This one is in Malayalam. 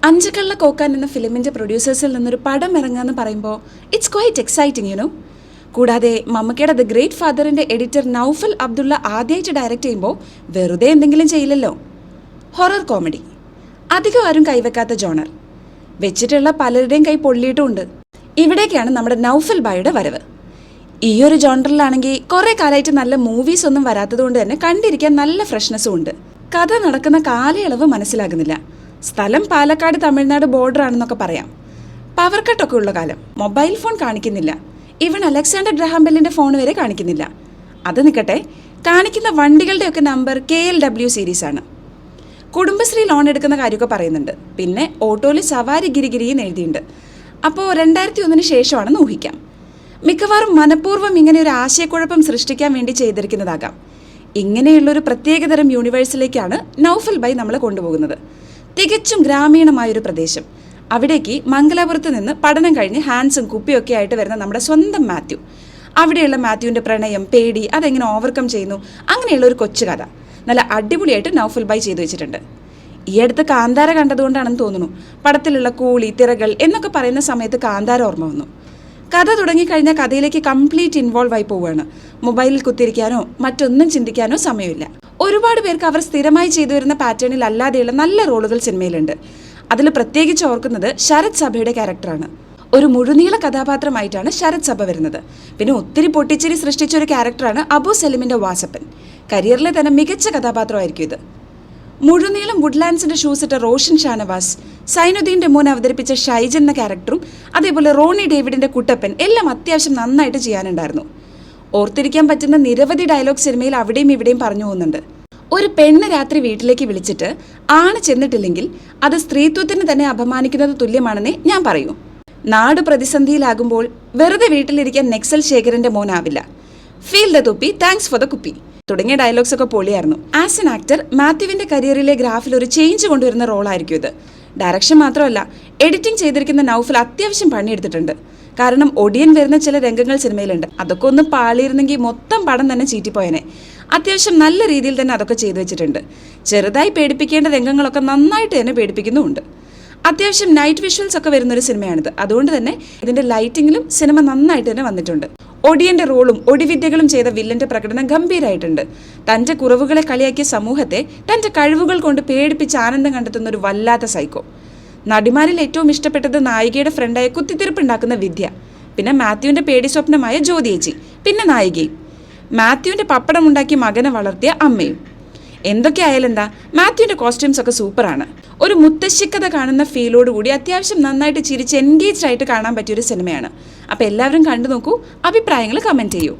അഞ്ചുകള്ള കോക്കാൻ എന്ന ഫിലിമിൻ്റെ പ്രൊഡ്യൂസേഴ്സിൽ നിന്നൊരു പടം ഇറങ്ങുകയെന്ന് പറയുമ്പോൾ ഇറ്റ്സ് ക്വൈറ്റ് എക്സൈറ്റിംഗ് യുനോ. കൂടാതെ മമ്മൂക്കയുടെ ദ ഗ്രേറ്റ് ഫാദറിൻ്റെ എഡിറ്റർ നൗഫൽ അബ്ദുള്ള ആദ്യമായിട്ട് ഡയറക്റ്റ് ചെയ്യുമ്പോൾ വെറുതെ എന്തെങ്കിലും ചെയ്യില്ലല്ലോ. ഹൊറർ കോമഡി അധികം ആരും കൈവെക്കാത്ത ജോണർ, വെച്ചിട്ടുള്ള പലരുടെയും കൈ പൊള്ളിയിട്ടുമുണ്ട്. ഇവിടേക്കാണ് നമ്മുടെ നൗഫൽ ബായുടെ വരവ്. ഈ ഒരു ജോണറിലാണെങ്കിൽ കുറേ കാലമായിട്ട് നല്ല മൂവീസ് ഒന്നും വരാത്തത് കൊണ്ട് തന്നെ കണ്ടിരിക്കാൻ നല്ല ഫ്രഷ്നെസ്സും ഉണ്ട്. കഥ നടക്കുന്ന കാലയളവ് മനസ്സിലാകുന്നില്ല. സ്ഥലം പാലക്കാട് തമിഴ്നാട് ബോർഡർ ആണെന്നൊക്കെ പറയാം. പവർ കട്ടൊക്കെ ഉള്ള കാലം. മൊബൈൽ ഫോൺ കാണിക്കുന്നില്ല. ഈവൻ അലക്സാണ്ടർ ഗ്രഹാം ബെല്ലിൻ്റെ ഫോൺ വരെ കാണിക്കുന്നില്ല. അത് നിൽക്കട്ടെ, കാണിക്കുന്ന വണ്ടികളുടെയൊക്കെ നമ്പർ KLW സീരീസാണ്. കുടുംബശ്രീ ലോൺ എടുക്കുന്ന കാര്യമൊക്കെ പറയുന്നുണ്ട്. പിന്നെ ഓട്ടോയിൽ സവാരി ഗിരിഗിരിയെന്ന് എഴുതിയിട്ടുണ്ട്. അപ്പോൾ 2001 ശേഷമാണെന്ന് ഊഹിക്കാം. മിക്കവാറും മനഃപൂർവ്വം ഇങ്ങനെ ഒരു ആശയക്കുഴപ്പം സൃഷ്ടിക്കാൻ വേണ്ടി ചെയ്തിരിക്കുന്നതാകാം. ഇങ്ങനെയുള്ളൊരു പ്രത്യേകതരം യൂണിവേഴ്സിലേക്കാണ് നൗഫൽ ബൈ നമ്മളെ കൊണ്ടുപോകുന്നത്. തികച്ചും ഗ്രാമീണമായൊരു പ്രദേശം. അവിടേക്ക് മംഗലാപുരത്ത് നിന്ന് പഠനം കഴിഞ്ഞ് ഹാൻസും കുപ്പിയൊക്കെ ആയിട്ട് വരുന്ന നമ്മുടെ സ്വന്തം മാത്യു. അവിടെയുള്ള മാത്യുവിൻ്റെ പ്രണയം, പേടി, അതെങ്ങനെ ഓവർകം ചെയ്യുന്നു, അങ്ങനെയുള്ള ഒരു കൊച്ചു കഥ നല്ല അടിപൊളിയായിട്ട് നൗഫൽ ബൈ ചെയ്തു വെച്ചിട്ടുണ്ട്. ഈ അടുത്ത് കാന്താര കണ്ടതുകൊണ്ടാണെന്ന് തോന്നുന്നു പടത്തിലുള്ള കൂളി, തിറകൾ എന്നൊക്കെ പറയുന്ന സമയത്ത് കാന്താര ഓർമ്മ വന്നു. കഥ തുടങ്ങിക്കഴിഞ്ഞാൽ കഥയിലേക്ക് കംപ്ലീറ്റ് ഇൻവോൾവ് ആയി പോവുകയാണ്. മൊബൈലിൽ കുത്തിരിക്കാനോ മറ്റൊന്നും ചിന്തിക്കാനോ സമയമില്ല. ഒരുപാട് പേർക്ക് അവർ സ്ഥിരമായി ചെയ്തു വരുന്ന പാറ്റേണിൽ അല്ലാതെയുള്ള നല്ല റോളുകൾ സിനിമയിലുണ്ട്. അതിൽ പ്രത്യേകിച്ച് ഓർക്കുന്നത് ശരത് സഭയുടെ ക്യാരക്ടറാണ്. ഒരു മുഴുനീള കഥാപാത്രമായിട്ടാണ് ശരത് സഭ വരുന്നത്. പിന്നെ ഒത്തിരി പൊട്ടിച്ചിരി സൃഷ്ടിച്ച ഒരു ക്യാരക്ടറാണ് അബു സലിമിൻ്റെ വാസപ്പൻ. കരിയറിലെ തന്നെ മികച്ച കഥാപാത്രമായിരിക്കും ഇത്. മുഴുനീളം വുഡ്ലാൻഡ്സിൻ്റെ ഷൂസിട്ട റോഷൻ ഷാനവാസ്, സൈനുദ്ദീൻ്റെ മോൻ അവതരിപ്പിച്ച ഷൈജൻ എന്ന ക്യാരക്ടറും അതേപോലെ റോണി ഡേവിഡിൻ്റെ കുട്ടപ്പൻ എല്ലാം അത്യാവശ്യം നന്നായിട്ട് ചെയ്യാനുണ്ടായിരുന്നു. ഓർത്തിരിക്കാൻ പറ്റുന്ന നിരവധി ഡയലോഗ് സിനിമയിൽ അവിടെയും ഇവിടെയും പറഞ്ഞു പോകുന്നുണ്ട്. ഒരു പെണ്ണ് രാത്രി വീട്ടിലേക്ക് വിളിച്ചിട്ട് ആണ് ചെന്നിട്ടില്ലെങ്കിൽ അത് സ്ത്രീത്വത്തിന് തന്നെ അപമാനിക്കുന്നത് തുല്യമാണെന്നേ ഞാൻ പറയൂ. നാട് പ്രതിസന്ധിയിലാകുമ്പോൾ വെറുതെ വീട്ടിലിരിക്കാൻ നെക്സൽ ശേഖരൻ്റെ മോനാവില്ല. ഫീൽ ദ തുപ്പി, താങ്ക്സ് ഫോർ ദ കുപ്പി തുടങ്ങിയ ഡയലോഗ്സ് ഒക്കെ പൊളിയായിരുന്നു. ആസ് എൻ ആക്ടർ മാത്യുവിൻ്റെ കരിയറിലെ ഗ്രാഫിൽ ഒരു ചേഞ്ച് കൊണ്ടുവരുന്ന റോളായിരിക്കും ഇത്. ഡയറക്ഷൻ മാത്രമല്ല, എഡിറ്റിംഗ് ചെയ്തിരിക്കുന്ന നൗഫൽ അത്യാവശ്യം പണിയെടുത്തിട്ടുണ്ട്. കാരണം ഒടിയൻ വരുന്ന ചില രംഗങ്ങൾ സിനിമയിലുണ്ട്. അതൊക്കെ ഒന്ന് പാളിയിരുന്നെങ്കിൽ മൊത്തം പടം തന്നെ ചീറ്റിപ്പോയനെ. അത്യാവശ്യം നല്ല രീതിയിൽ തന്നെ അതൊക്കെ ചെയ്തു വെച്ചിട്ടുണ്ട്. ചെറുതായി പേടിപ്പിക്കേണ്ട രംഗങ്ങളൊക്കെ നന്നായിട്ട് തന്നെ പേടിപ്പിക്കുന്നുമുണ്ട്. അത്യാവശ്യം നൈറ്റ് വിഷ്വൽസ് ഒക്കെ വരുന്നൊരു സിനിമയാണിത്. അതുകൊണ്ട് തന്നെ ഇതിൻ്റെ ലൈറ്റിങ്ങിലും സിനിമ നന്നായിട്ട് തന്നെ വന്നിട്ടുണ്ട്. ഒടിയൻ്റെ റോളും ഒടിവിദ്യകളും ചെയ്ത വില്ലൻ്റെ പ്രകടനം ഗംഭീരമായിട്ടുണ്ട്. തൻ്റെ കുറവുകളെ കളിയാക്കിയ സമൂഹത്തെ തൻ്റെ കഴിവുകൾ കൊണ്ട് പേടിപ്പിച്ച് ആനന്ദം കണ്ടെത്തുന്ന ഒരു വല്ലാത്ത സൈക്കോ. നടിമാരിൽ ഏറ്റവും ഇഷ്ടപ്പെട്ടത് നായികയുടെ ഫ്രണ്ടായ കുത്തിത്തിരിപ്പുണ്ടാക്കുന്ന വിദ്യ, പിന്നെ മാത്യുവിൻ്റെ പേടി സ്വപ്നമായ ജ്യോതിയേച്ചി, പിന്നെ നായികയും, മാത്യുവിൻ്റെ പപ്പടമുണ്ടാക്കി മകനെ വളർത്തിയ അമ്മയും. എന്തൊക്കെ ആയാലെന്താ, മാത്യുവിൻ്റെ കോസ്റ്റ്യൂംസ് ഒക്കെ സൂപ്പറാണ്. ഒരു മുത്തശ്ശിക്കഥ കാണുന്ന ഫീലോടുകൂടി അത്യാവശ്യം നന്നായിട്ട് ചിരിച്ച് എൻഗേജ്ഡ് ആയിട്ട് കാണാൻ പറ്റിയൊരു സിനിമയാണ്. അപ്പോൾ എല്ലാവരും കണ്ടു നോക്കൂ, അഭിപ്രായങ്ങൾ കമൻറ്റ് ചെയ്യൂ.